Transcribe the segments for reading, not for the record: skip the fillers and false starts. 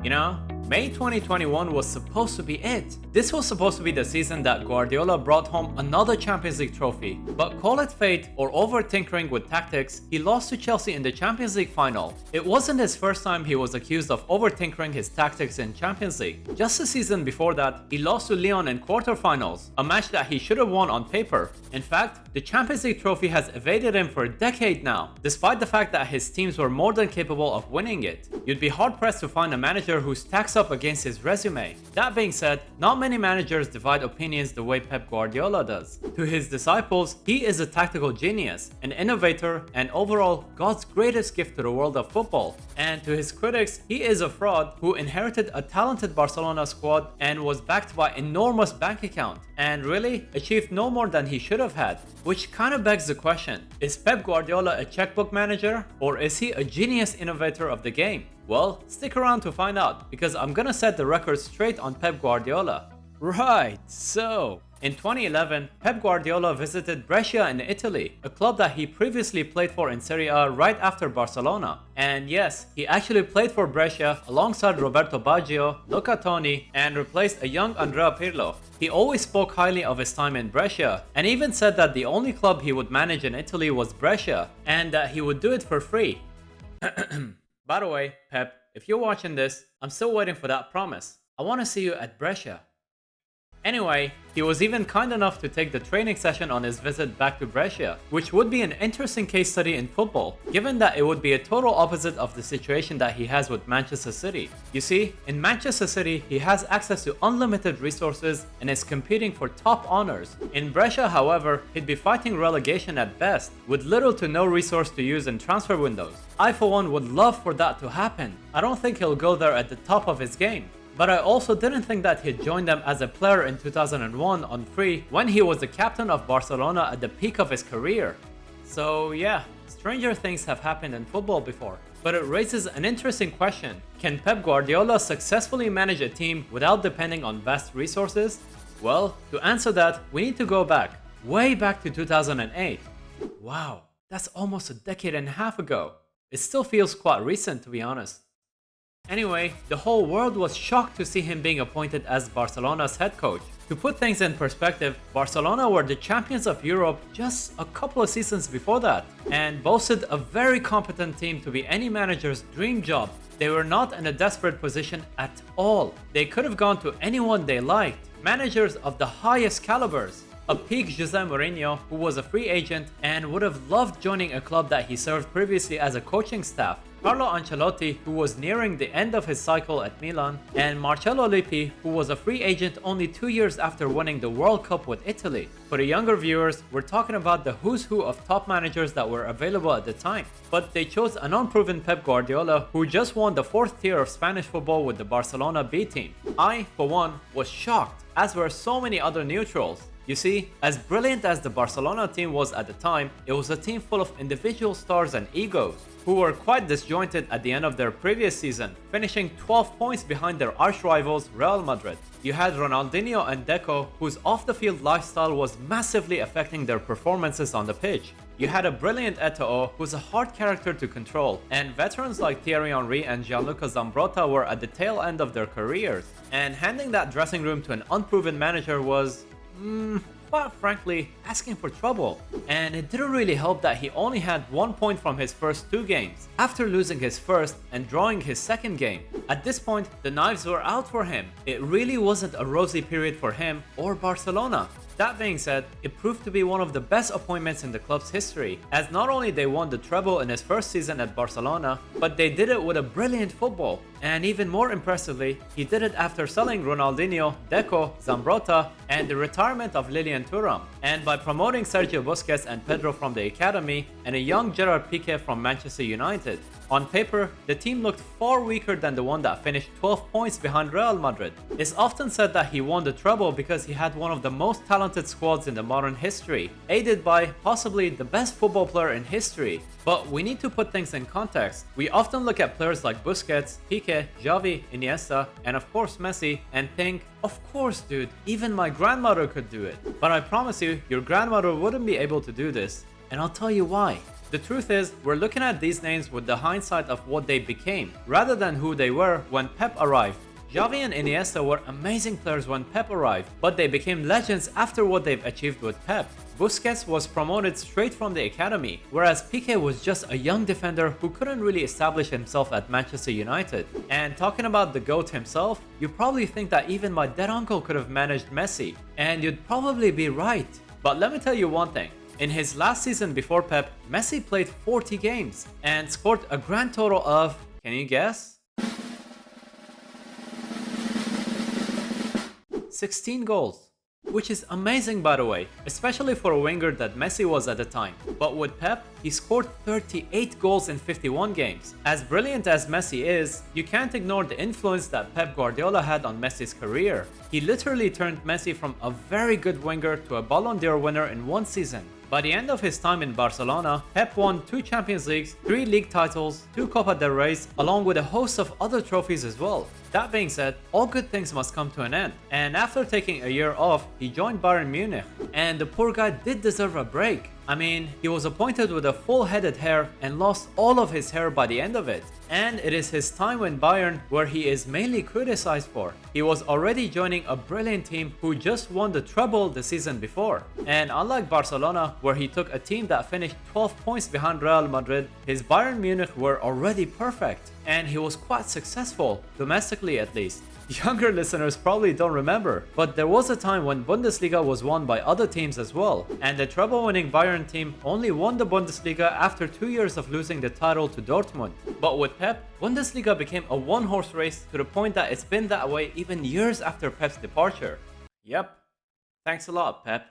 You know, May 2021 was supposed to be it. This was supposed to be the season that Guardiola brought home another Champions League trophy. But call it fate or over-tinkering with tactics, he lost to Chelsea in the Champions League final. It wasn't his first time he was accused of over-tinkering his tactics in Champions League. Just a season before that, he lost to Lyon in quarterfinals, a match that he should have won on paper. In fact, the Champions League trophy has evaded him for a decade now, despite the fact that his teams were more than capable of winning it. You'd be hard-pressed to find a manager who stacks up against his resume. That being said, not many managers divide opinions the way Pep Guardiola does. To his disciples, he is a tactical genius, an innovator, and overall God's greatest gift to the world of football. And to his critics, he is a fraud who inherited a talented Barcelona squad and was backed by enormous bank account, and really achieved no more than he should have had. Which kind of begs the question, is Pep Guardiola a checkbook manager, or is he a genius innovator of the game? Well, stick around to find out, because I'm gonna set the record straight on Pep Guardiola. Right, so in 2011, Pep Guardiola visited Brescia in Italy, a club that he previously played for in Serie A right after Barcelona. And yes, he actually played for Brescia alongside Roberto Baggio, Luca Toni, and replaced a young Andrea Pirlo. He always spoke highly of his time in Brescia, and even said that the only club he would manage in Italy was Brescia, and that he would do it for free. By the way, Pep, if you're watching this, I'm still waiting for that promise. I want to see you at Brescia. Anyway, he was even kind enough to take the training session on his visit back to Brescia, which would be an interesting case study in football, given that it would be a total opposite of the situation that he has with Manchester City. You see, in Manchester City, he has access to unlimited resources and is competing for top honors. In Brescia, however, he'd be fighting relegation at best, with little to no resource to use in transfer windows. I for one would love for that to happen. I don't think he'll go there at the top of his game. But I also didn't think that he'd join them as a player in 2001 on free when he was the captain of Barcelona at the peak of his career. So yeah, stranger things have happened in football before. But it raises an interesting question. Can Pep Guardiola successfully manage a team without depending on vast resources? Well, to answer that, we need to go back, way back to 2008. Wow, that's almost a decade and a half ago. It still feels quite recent, to be honest. Anyway, the whole world was shocked to see him being appointed as Barcelona's head coach. To put things in perspective, Barcelona were the champions of Europe just a couple of seasons before that, and boasted a very competent team to be any manager's dream job. They were not in a desperate position at all. They could have gone to anyone they liked, managers of the highest calibers. A peak Jose Mourinho, who was a free agent and would have loved joining a club that he served previously as a coaching staff. Carlo Ancelotti, who was nearing the end of his cycle at Milan, and Marcello Lippi, who was a free agent only 2 years after winning the World Cup with Italy. For the younger viewers, we're talking about the who's who of top managers that were available at the time. But they chose an unproven Pep Guardiola, who just won the 4th tier of Spanish football with the Barcelona B team. I, for one, was shocked, as were so many other neutrals. You see, as brilliant as the Barcelona team was at the time, it was a team full of individual stars and egos, who were quite disjointed at the end of their previous season, finishing 12 points behind their arch-rivals Real Madrid. You had Ronaldinho and Deco, whose off-the-field lifestyle was massively affecting their performances on the pitch. You had a brilliant Eto'o, who's a hard character to control, and veterans like Thierry Henry and Gianluca Zambrotta were at the tail end of their careers. And handing that dressing room to an unproven manager was, quite frankly, asking for trouble. And it didn't really help that he only had 1 point from his first 2 games, after losing his first and drawing his second game. At this point, the knives were out for him. It really wasn't a rosy period for him or Barcelona. That being said, it proved to be one of the best appointments in the club's history, as not only they won the treble in his first season at Barcelona, but they did it with a brilliant football. And even more impressively, he did it after selling Ronaldinho, Deco, Zambrotta, and the retirement of Lilian Thuram, and by promoting Sergio Busquets and Pedro from the academy, and a young Gerard Piqué from Manchester United. On paper, the team looked far weaker than the one that finished 12 points behind Real Madrid. It's often said that he won the treble because he had one of the most talented squads in the modern history, aided by possibly the best football player in history. But we need to put things in context. We often look at players like Busquets, Piqué, Xavi, Iniesta, and of course Messi, and think, of course dude, even my grandmother could do it. But I promise you, your grandmother wouldn't be able to do this, and I'll tell you why. The truth is, we're looking at these names with the hindsight of what they became, rather than who they were when Pep arrived. Xavi and Iniesta were amazing players when Pep arrived, but they became legends after what they've achieved with Pep. Busquets was promoted straight from the academy, whereas Piqué was just a young defender who couldn't really establish himself at Manchester United. And talking about the GOAT himself, you probably think that even my dead uncle could have managed Messi, and you'd probably be right. But let me tell you one thing. In his last season before Pep, Messi played 40 games and scored a grand total of, can you guess? 16 goals, which is amazing by the way, especially for a winger that Messi was at the time. But with Pep, he scored 38 goals in 51 games. As brilliant as Messi is, you can't ignore the influence that Pep Guardiola had on Messi's career. He literally turned Messi from a very good winger to a Ballon d'Or winner in one season. By the end of his time in Barcelona, Pep won 2 Champions Leagues, 3 league titles, 2 Copa del Reys, along with a host of other trophies as well. That being said, all good things must come to an end, and after taking a year off, he joined Bayern Munich, and the poor guy did deserve a break. I mean, he was appointed with a full-headed hair and lost all of his hair by the end of it. And it is his time in Bayern where he is mainly criticized for. He was already joining a brilliant team who just won the treble the season before. And unlike Barcelona, where he took a team that finished 12 points behind Real Madrid, his Bayern Munich were already perfect. And he was quite successful, domestically at least. Younger listeners probably don't remember, but there was a time when Bundesliga was won by other teams as well, and the treble-winning Bayern team only won the Bundesliga after 2 years of losing the title to Dortmund. But with Pep, Bundesliga became a one-horse race to the point that it's been that way even years after Pep's departure. Yep. Thanks a lot, Pep.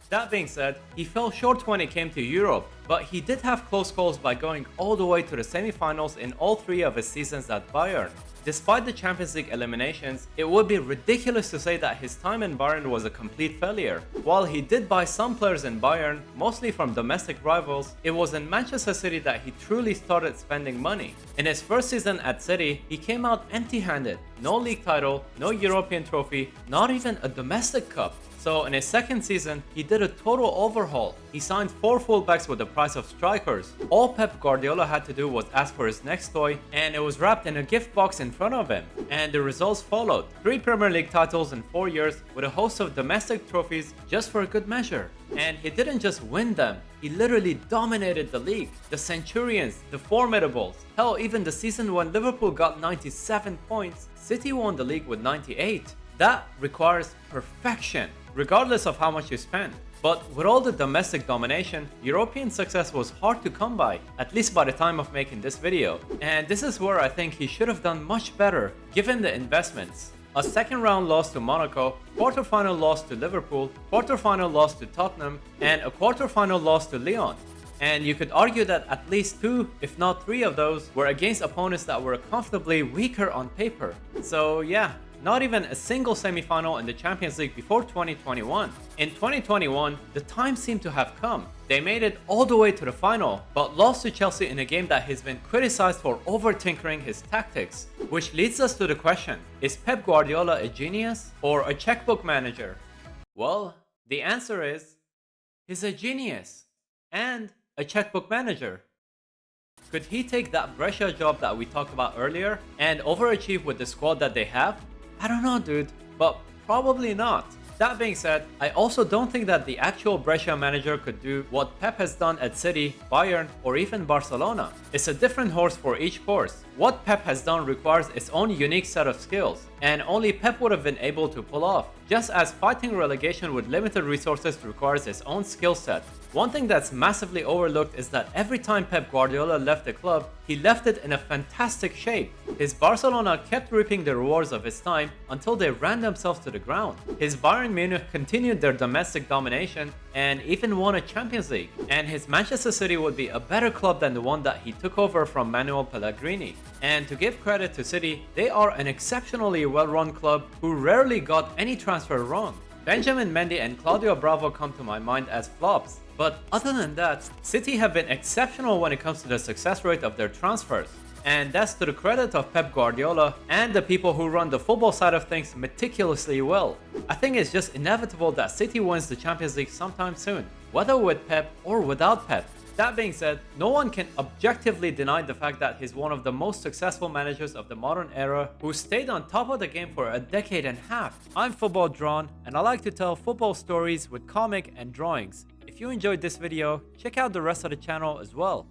That being said, he fell short when it came to Europe, but he did have close calls by going all the way to the semi-finals in all 3 of his seasons at Bayern. Despite the Champions League eliminations, it would be ridiculous to say that his time in Bayern was a complete failure. While he did buy some players in Bayern, mostly from domestic rivals, it was in Manchester City that he truly started spending money. In his first season at City, he came out empty-handed. No league title, no European trophy, not even a domestic cup. So in his second season, he did a total overhaul. He signed 4 fullbacks with the price of strikers. All Pep Guardiola had to do was ask for his next toy, and it was wrapped in a gift box in front of him. And the results followed. 3 Premier League titles in 4 years with a host of domestic trophies just for a good measure. And he didn't just win them, he literally dominated the league. The Centurions, the Formidables. Hell, even the season when Liverpool got 97 points, City won the league with 98. That requires perfection, regardless of how much you spend. But with all the domestic domination, European success was hard to come by, at least by the time of making this video. And this is where I think he should have done much better, given the investments. A second round loss to Monaco, quarter-final loss to Liverpool, quarter-final loss to Tottenham, and a quarter-final loss to Lyon. And you could argue that at least 2, if not 3 of those were against opponents that were comfortably weaker on paper. So yeah, not even a single semi-final in the Champions League before 2021. In 2021, the time seemed to have come. They made it all the way to the final, but lost to Chelsea in a game that has been criticized for over-tinkering his tactics. Which leads us to the question, is Pep Guardiola a genius or a checkbook manager? Well, the answer is, he's a genius and a checkbook manager. Could he take that Brescia job that we talked about earlier and overachieve with the squad that they have? I don't know, dude, but probably not. That being said, I also don't think that the actual Brescia manager could do what Pep has done at City, Bayern, or even Barcelona. It's a different horse for each course. What Pep has done requires its own unique set of skills, and only Pep would have been able to pull off, just as fighting relegation with limited resources requires its own skill set. One thing that's massively overlooked is that every time Pep Guardiola left the club, he left it in a fantastic shape. His Barcelona kept reaping the rewards of his time until they ran themselves to the ground. His Bayern Munich continued their domestic domination and even won a Champions League. And his Manchester City would be a better club than the one that he took over from Manuel Pellegrini. And to give credit to City, they are an exceptionally well-run club who rarely got any transfer wrong. Benjamin Mendy and Claudio Bravo come to my mind as flops. But other than that, City have been exceptional when it comes to the success rate of their transfers. And that's to the credit of Pep Guardiola and the people who run the football side of things meticulously well. I think it's just inevitable that City wins the Champions League sometime soon, whether with Pep or without Pep. That being said, no one can objectively deny the fact that he's one of the most successful managers of the modern era who stayed on top of the game for a decade and a half. I'm Football Drawn, and I like to tell football stories with comic and drawings. If you enjoyed this video, check out the rest of the channel as well.